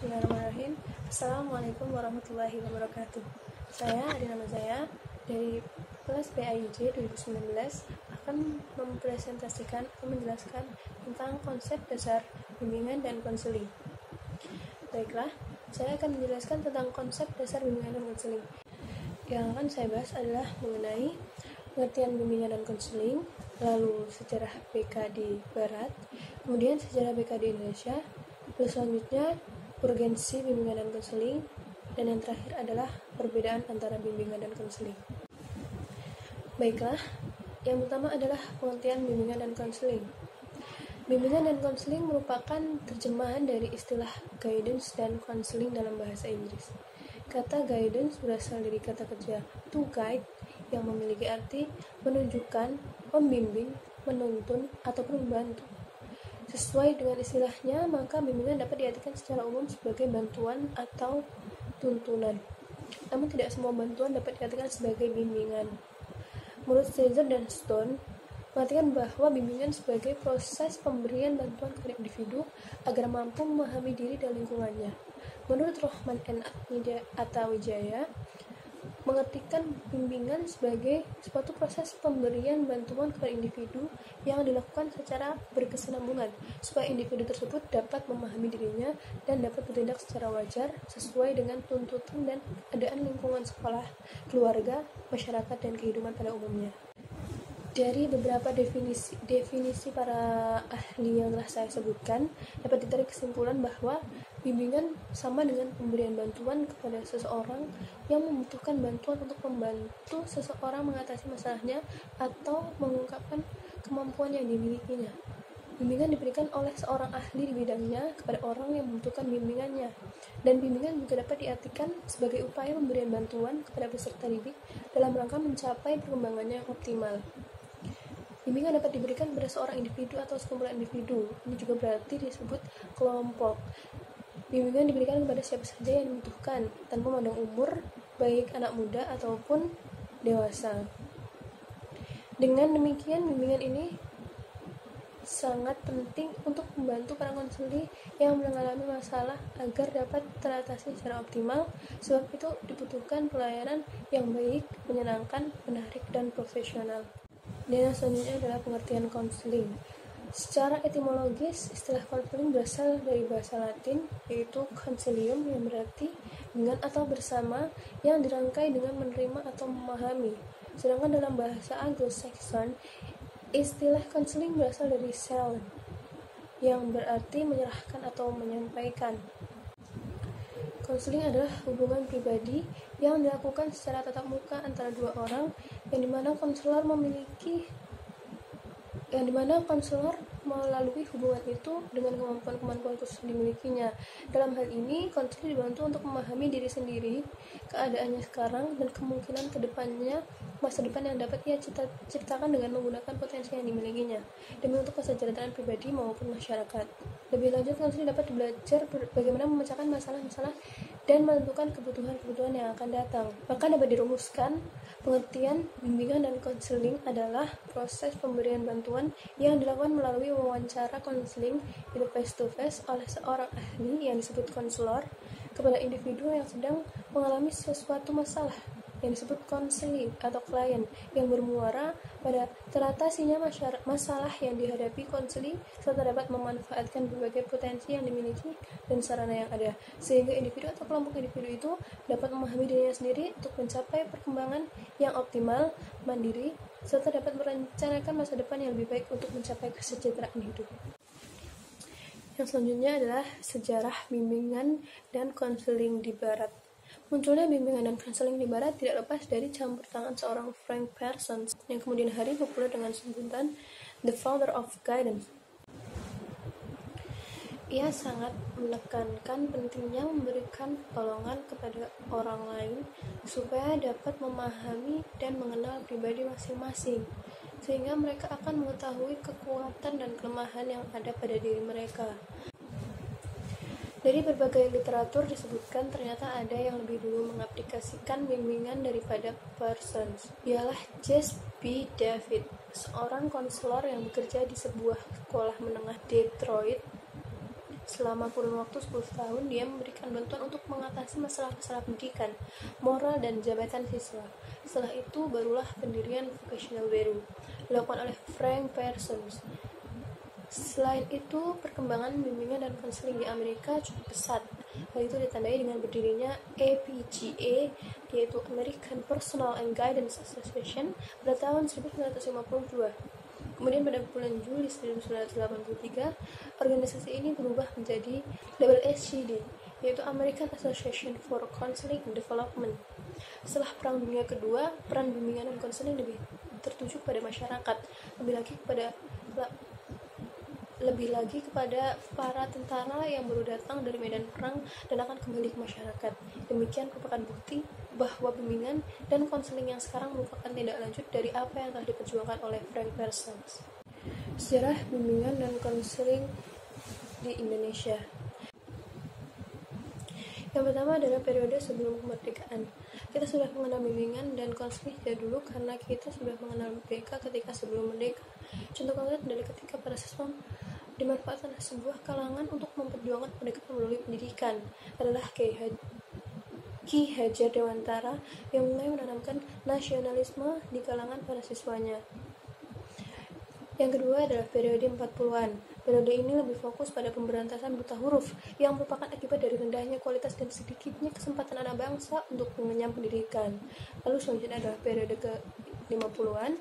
Bismillahirrahmanirrahim. Assalamualaikum warahmatullahi wabarakatuh. Saya Adina Mazaya dari kelas PAIJ 2019 akan mempresentasikan atau menjelaskan tentang konsep dasar bimbingan dan konseling. Baiklah, saya akan menjelaskan tentang konsep dasar bimbingan dan konseling. Yang akan saya bahas adalah mengenai pengertian bimbingan dan konseling, lalu sejarah BK di Barat, kemudian sejarah BK di Indonesia, terus selanjutnya urgensi bimbingan dan konseling, dan yang terakhir adalah perbedaan antara bimbingan dan konseling. Baiklah, yang pertama adalah pengertian bimbingan dan konseling. Bimbingan dan konseling merupakan terjemahan dari istilah guidance dan counseling dalam bahasa Inggris. Kata guidance berasal dari kata kerja to guide yang memiliki arti menunjukkan, membimbing, menuntun, ataupun membantu. Sesuai dengan istilahnya, maka bimbingan dapat diartikan secara umum sebagai bantuan atau tuntunan. Namun tidak semua bantuan dapat diartikan sebagai bimbingan. Menurut Caesar dan Stone, mengartikan bahwa bimbingan sebagai proses pemberian bantuan kepada individu agar mampu memahami diri dan lingkungannya. Menurut Rohman N. Attawijaya, mengartikan bimbingan sebagai suatu proses pemberian bantuan kepada individu yang dilakukan secara berkesinambungan supaya individu tersebut dapat memahami dirinya dan dapat bertindak secara wajar sesuai dengan tuntutan dan keadaan lingkungan sekolah, keluarga, masyarakat, dan kehidupan pada umumnya. Dari beberapa definisi para ahli yang telah saya sebutkan, dapat ditarik kesimpulan bahwa bimbingan sama dengan pemberian bantuan kepada seseorang yang membutuhkan bantuan untuk membantu seseorang mengatasi masalahnya atau mengungkapkan kemampuan yang dimilikinya. Bimbingan diberikan oleh seorang ahli di bidangnya kepada orang yang membutuhkan bimbingannya, dan bimbingan juga dapat diartikan sebagai upaya pemberian bantuan kepada peserta didik dalam rangka mencapai perkembangannya yang optimal. Bimbingan dapat diberikan kepada seorang individu atau sekumpulan individu. Ini juga berarti disebut kelompok. Bimbingan diberikan kepada siapa saja yang dibutuhkan, tanpa memandang umur, baik anak muda ataupun dewasa. Dengan demikian, bimbingan ini sangat penting untuk membantu para konseli yang mengalami masalah agar dapat teratasi secara optimal. Sebab itu dibutuhkan pelayanan yang baik, menyenangkan, menarik, dan profesional. Dan yang selanjutnya adalah pengertian konseling. Secara etimologis, istilah konseling berasal dari bahasa Latin, yaitu consilium, yang berarti dengan atau bersama, yang dirangkai dengan menerima atau memahami. Sedangkan dalam bahasa Anglo-Saxon, istilah konseling berasal dari sell, yang berarti menyerahkan atau menyampaikan. Konseling adalah hubungan pribadi yang dilakukan secara tatap muka antara dua orang, yang dimana konselor melalui hubungan itu dengan kemampuan-kemampuan khusus dimilikinya. Dalam hal ini, konselor dibantu untuk memahami diri sendiri, keadaannya sekarang, dan kemungkinan kedepannya, masa depan yang dapat ia ciptakan dengan menggunakan potensi yang dimilikinya, demi untuk kesejahteraan pribadi maupun masyarakat. Lebih lanjut, konselor dapat belajar bagaimana memecahkan masalah-masalah dan menentukan kebutuhan-kebutuhan yang akan datang. Maka dapat dirumuskan, pengertian bimbingan dan konseling adalah proses pemberian bantuan yang dilakukan melalui wawancara konseling itu face to face oleh seorang ahli yang disebut konselor kepada individu yang sedang mengalami sesuatu masalah yang disebut konseling atau klien, yang bermuara pada teratasinya masalah yang dihadapi konseling serta dapat memanfaatkan berbagai potensi yang dimiliki dan sarana yang ada, sehingga individu atau kelompok individu itu dapat memahami dirinya sendiri untuk mencapai perkembangan yang optimal, mandiri, serta dapat merencanakan masa depan yang lebih baik untuk mencapai kesejahteraan hidup. Yang selanjutnya adalah sejarah bimbingan dan konseling di Barat. Munculnya bimbingan dan konseling di Barat tidak lepas dari campur tangan seorang Frank Parsons yang kemudian hari populer dengan sebutan The Father of Guidance. Ia sangat menekankan pentingnya memberikan pertolongan kepada orang lain supaya dapat memahami dan mengenal pribadi masing-masing, sehingga mereka akan mengetahui kekuatan dan kelemahan yang ada pada diri mereka. Dari berbagai literatur disebutkan ternyata ada yang lebih dulu mengaplikasikan bimbingan daripada Parsons. Ialah Jesse B. David, seorang konselor yang bekerja di sebuah sekolah menengah Detroit Selama kurun waktu 10 tahun, dia memberikan bantuan untuk mengatasi masalah-masalah pendidikan, moral, dan jabatan siswa. Setelah itu, barulah pendirian vocational baru, dilakukan oleh Frank Parsons. Selain itu, perkembangan bimbingan dan konseling di Amerika cukup pesat. Hal itu ditandai dengan berdirinya APGA, yaitu American Personal and Guidance Association, pada tahun 1952. Kemudian pada bulan Juli 1983, organisasi ini berubah menjadi AACD, yaitu American Association for Counseling and Development. Setelah Perang Dunia Kedua, peran bimbingan dan konseling lebih tertuju pada masyarakat, lebih lagi kepada para tentara yang baru datang dari medan perang dan akan kembali ke masyarakat. Demikian merupakan bukti bahwa bimbingan dan konseling yang sekarang merupakan tindak lanjut dari apa yang telah diperjuangkan oleh Frank Parsons. Sejarah bimbingan dan konseling di Indonesia. Yang pertama adalah periode sebelum kemerdekaan. Kita sudah mengenal bimbingan dan konseling sejak dulu karena kita sudah mengenal mereka ketika sebelum merdeka. Contoh konkret adalah ketika para siswa dimanfaatkan sebuah kalangan untuk memperjuangkan pendidikan melalui pendidikan adalah Ki Hajar Dewantara yang mulai menanamkan nasionalisme di kalangan para siswanya. Yang kedua adalah periode 40-an. Periode ini lebih fokus pada pemberantasan buta huruf yang merupakan akibat dari rendahnya kualitas dan sedikitnya kesempatan anak bangsa untuk mengenyam pendidikan. Lalu selanjutnya adalah periode ke-50-an.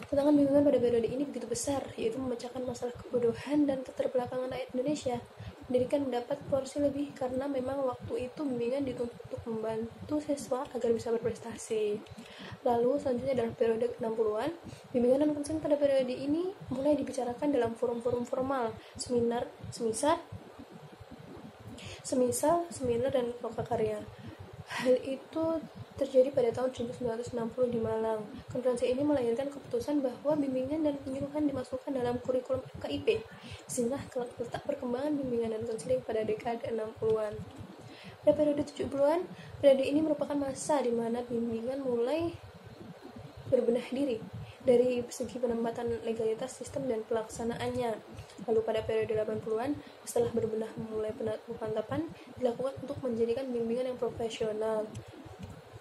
Tantangan bimbingan pada periode ini begitu besar, yaitu memecahkan masalah kebodohan dan keterbelakangan rakyat Indonesia. Pendidikan mendapat porsi lebih karena memang waktu itu bimbingan dituntut untuk membantu siswa agar bisa berprestasi. Lalu selanjutnya adalah periode 60-an. Bimbingan dan konseling pada periode ini mulai dibicarakan dalam forum-forum formal, seminar, dan lokakarya. Hal itu terjadi pada tahun 1960 di Malang. Konferensi ini melahirkan keputusan bahwa bimbingan dan penyuluhan dimasukkan dalam kurikulum FKIP. Disinilah letak perkembangan bimbingan dan konseling pada dekade 60-an. Pada periode 70-an, periode ini merupakan masa di mana bimbingan mulai berbenah diri dari segi penempatan legalitas sistem dan pelaksanaannya. Lalu pada periode 80-an, setelah berbenah mulai pemantapan dilakukan untuk menjadikan bimbingan yang profesional.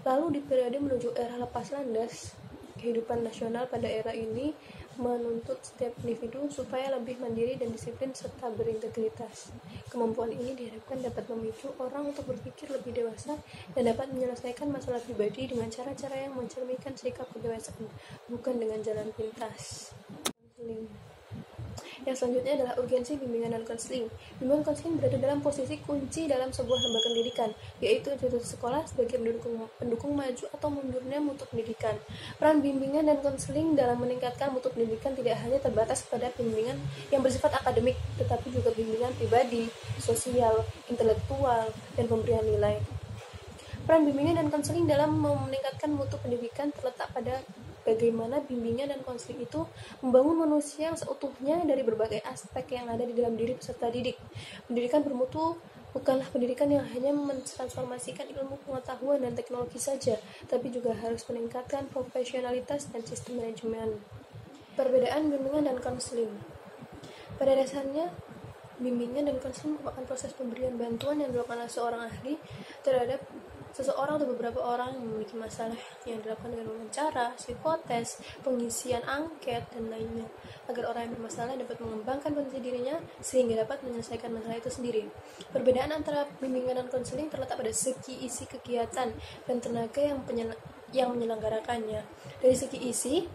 Lalu di periode menuju era lepas landas, kehidupan nasional pada era ini menuntut setiap individu supaya lebih mandiri dan disiplin serta berintegritas. Kemampuan ini diharapkan dapat memicu orang untuk berpikir lebih dewasa dan dapat menyelesaikan masalah pribadi dengan cara-cara yang mencerminkan sikap kedewasaan, bukan dengan jalan pintas. Yang selanjutnya adalah urgensi bimbingan dan konseling. Bimbingan konseling berada dalam posisi kunci dalam sebuah lembaga pendidikan, yaitu institusi sekolah sebagai pendukung maju atau mundurnya mutu pendidikan. Peran bimbingan dan konseling dalam meningkatkan mutu pendidikan tidak hanya terbatas pada bimbingan yang bersifat akademik, tetapi juga bimbingan pribadi, sosial, intelektual, dan pemberian nilai. Peran bimbingan dan konseling dalam meningkatkan mutu pendidikan terletak pada bagaimana bimbingan dan konseling itu membangun manusia yang seutuhnya dari berbagai aspek yang ada di dalam diri peserta didik. Pendidikan bermutu bukanlah pendidikan yang hanya mentransformasikan ilmu pengetahuan dan teknologi saja, tapi juga harus meningkatkan profesionalitas dan sistem manajemen. Perbedaan bimbingan dan konseling. Pada dasarnya, bimbingan dan konseling merupakan proses pemberian bantuan yang dilakukan oleh seorang ahli terhadap seseorang atau beberapa orang yang memiliki masalah, yang dilakukan dengan wawancara, psikotes, pengisian angket, dan lainnya, agar orang yang bermasalah dapat mengembangkan potensi dirinya sehingga dapat menyelesaikan masalah itu sendiri. Perbedaan antara bimbingan dan konseling terletak pada segi isi kegiatan dan tenaga yang menyelenggarakannya. Dari segi isi,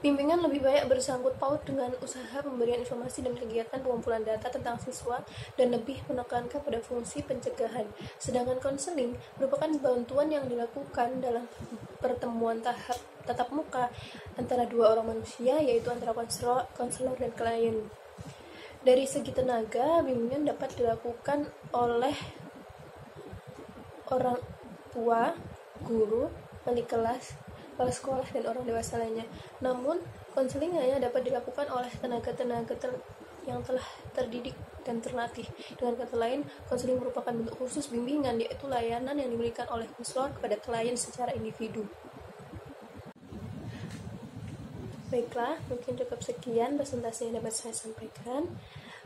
bimbingan lebih banyak bersangkut paut dengan usaha pemberian informasi dan kegiatan pengumpulan data tentang siswa dan lebih menekankan pada fungsi pencegahan. Sedangkan konseling merupakan bantuan yang dilakukan dalam pertemuan tatap muka antara dua orang manusia, yaitu antara konselor dan klien. Dari segi tenaga, bimbingan dapat dilakukan oleh orang tua, guru, wali kelas, kepala sekolah, dan orang dewasa lainnya. Namun, konseling hanya dapat dilakukan oleh tenaga-tenaga yang telah terdidik dan terlatih. Dengan kata lain, konseling merupakan bentuk khusus bimbingan, yaitu layanan yang diberikan oleh konselor kepada klien secara individu. Baiklah, mungkin cukup sekian presentasi yang dapat saya sampaikan.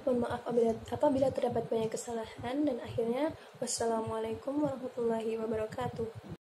Mohon maaf apabila terdapat banyak kesalahan, dan akhirnya wassalamualaikum warahmatullahi wabarakatuh.